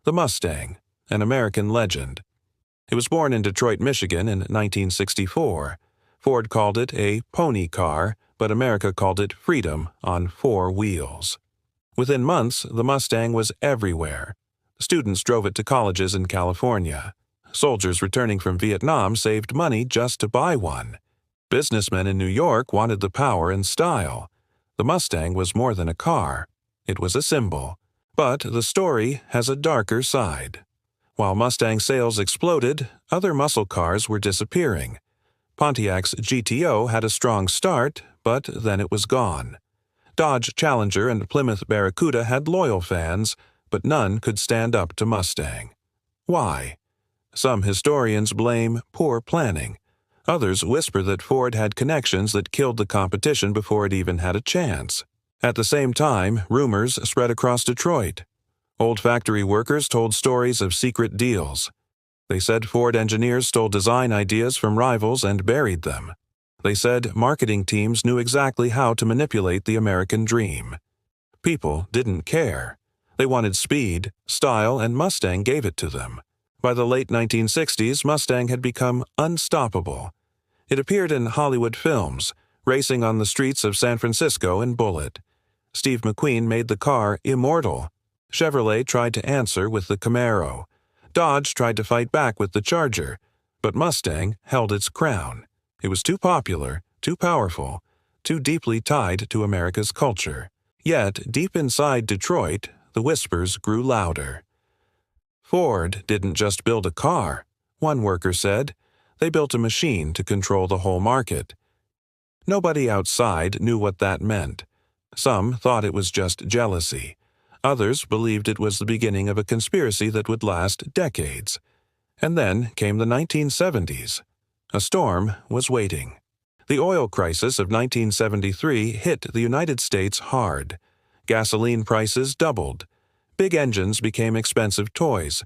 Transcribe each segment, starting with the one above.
The Mustang, an American legend. It was born in Detroit, Michigan in 1964. Ford called it a pony car, but America called it freedom on four wheels. Within months, the Mustang was everywhere. Students drove it to colleges in California. Soldiers returning from Vietnam saved money just to buy one. Businessmen in New York wanted the power and style. The Mustang was more than a car. It was a symbol. But the story has a darker side. While Mustang sales exploded, other muscle cars were disappearing. Pontiac's GTO had a strong start, but then it was gone. Dodge Challenger and Plymouth Barracuda had loyal fans, but none could stand up to Mustang. Why? Some historians blame poor planning. Others whisper that Ford had connections that killed the competition before it even had a chance. At the same time, rumors spread across Detroit. Old factory workers told stories of secret deals. They said Ford engineers stole design ideas from rivals and buried them. They said marketing teams knew exactly how to manipulate the American dream. People didn't care. They wanted speed, style, and Mustang gave it to them. By the late 1960s, Mustang had become unstoppable. It appeared in Hollywood films, racing on the streets of San Francisco in Bullitt. Steve McQueen made the car immortal. Chevrolet tried to answer with the Camaro. Dodge tried to fight back with the Charger, but Mustang held its crown. It was too popular, too powerful, too deeply tied to America's culture. Yet, deep inside Detroit, the whispers grew louder. Ford didn't just build a car, one worker said. They built a machine to control the whole market. Nobody outside knew what that meant. Some thought it was just jealousy. Others believed it was the beginning of a conspiracy that would last decades. And then came the 1970s. A storm was waiting. The oil crisis of 1973 hit the United States hard. Gasoline prices doubled. Big engines became expensive toys.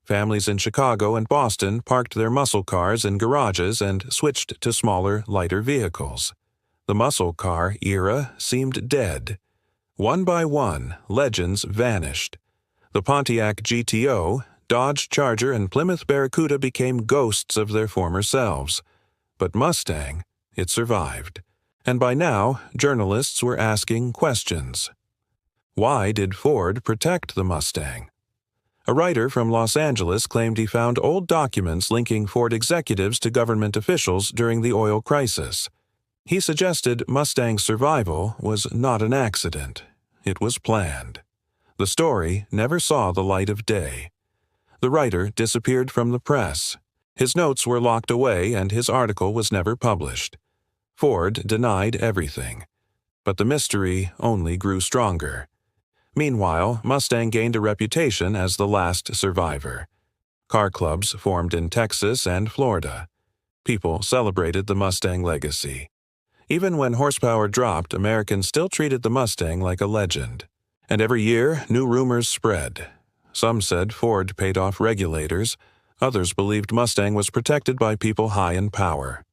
Families in Chicago and Boston parked their muscle cars in garages and switched to smaller, lighter vehicles. The muscle car era seemed dead. One by one, legends vanished. The Pontiac GTO, Dodge Charger, and Plymouth Barracuda became ghosts of their former selves. But Mustang, it survived. And by now, journalists were asking questions. Why did Ford protect the Mustang? A writer from Los Angeles claimed he found old documents linking Ford executives to government officials during the oil crisis. He suggested Mustang's survival was not an accident. It was planned. The story never saw the light of day. The writer disappeared from the press. His notes were locked away and his article was never published. Ford denied everything. But the mystery only grew stronger. Meanwhile, Mustang gained a reputation as the last survivor. Car clubs formed in Texas and Florida. People celebrated the Mustang legacy. Even when horsepower dropped, Americans still treated the Mustang like a legend. And every year, new rumors spread. Some said Ford paid off regulators. Others believed Mustang was protected by people high in power.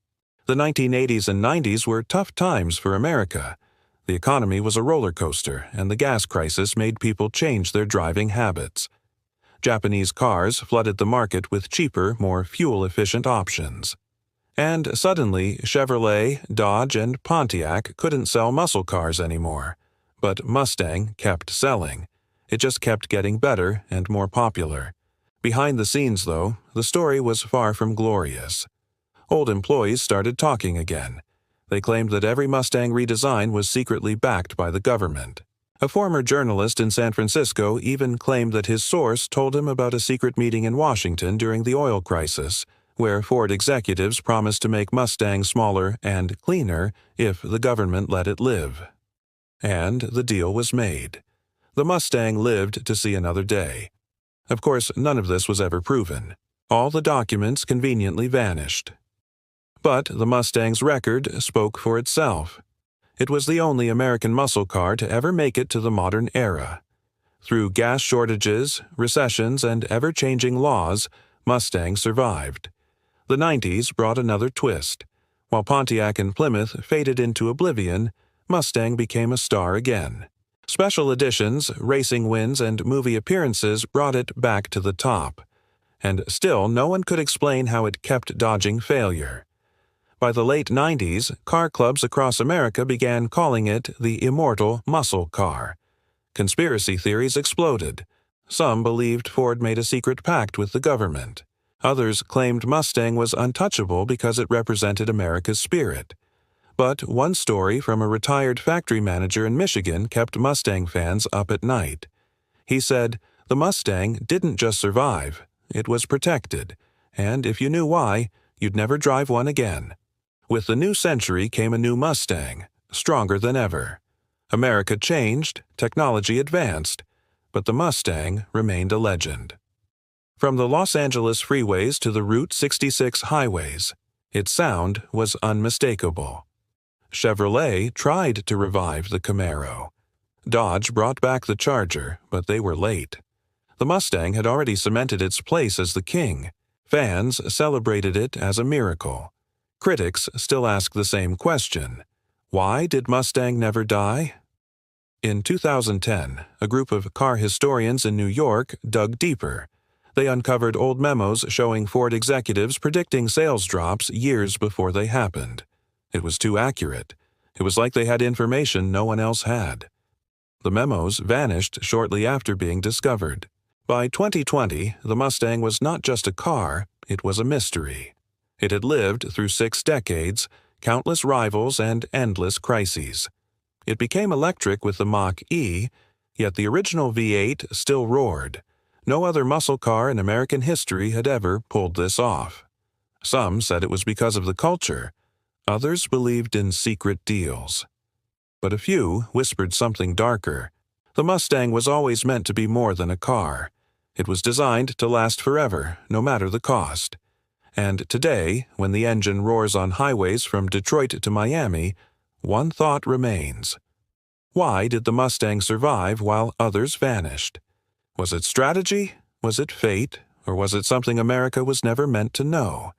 The 1980s and 90s were tough times for America. The economy was a roller coaster, and the gas crisis made people change their driving habits. Japanese cars flooded the market with cheaper, more fuel-efficient options. And suddenly, Chevrolet, Dodge, and Pontiac couldn't sell muscle cars anymore. But Mustang kept selling. It just kept getting better and more popular. Behind the scenes, though, the story was far from glorious. Old employees started talking again. They claimed that every Mustang redesign was secretly backed by the government. A former journalist in San Francisco even claimed that his source told him about a secret meeting in Washington during the oil crisis, where Ford executives promised to make Mustang smaller and cleaner if the government let it live. And the deal was made. The Mustang lived to see another day. Of course, none of this was ever proven. All the documents conveniently vanished. But the Mustang's record spoke for itself. It was the only American muscle car to ever make it to the modern era. Through gas shortages, recessions, and ever-changing laws, Mustang survived. The 90s brought another twist. While Pontiac and Plymouth faded into oblivion, Mustang became a star again. Special editions, racing wins, and movie appearances brought it back to the top. And still, no one could explain how it kept dodging failure. By the late 90s, car clubs across America began calling it the immortal muscle car. Conspiracy theories exploded. Some believed Ford made a secret pact with the government. Others claimed Mustang was untouchable because it represented America's spirit. But one story from a retired factory manager in Michigan kept Mustang fans up at night. He said, "The Mustang didn't just survive, it was protected, and if you knew why, you'd never drive one again." With the new century came a new Mustang, stronger than ever. America changed, technology advanced, but the Mustang remained a legend. From the Los Angeles freeways to the Route 66 highways, its sound was unmistakable. Chevrolet tried to revive the Camaro. Dodge brought back the Charger, but they were late. The Mustang had already cemented its place as the king. Fans celebrated it as a miracle. Critics still ask the same question: why did Mustang never die? In 2010, a group of car historians in New York dug deeper. They uncovered old memos showing Ford executives predicting sales drops years before they happened. It was too accurate. It was like they had information no one else had. The memos vanished shortly after being discovered. By 2020, the Mustang was not just a car, it was a mystery. It had lived through 6 decades, countless rivals, and endless crises. It became electric with the Mach-E, yet the original V8 still roared. No other muscle car in American history had ever pulled this off. Some said it was because of the culture. Others believed in secret deals. But a few whispered something darker. The Mustang was always meant to be more than a car. It was designed to last forever, no matter the cost. And today, when the engine roars on highways from Detroit to Miami, one thought remains. Why did the Mustang survive while others vanished? Was it strategy? Was it fate? Or was it something America was never meant to know?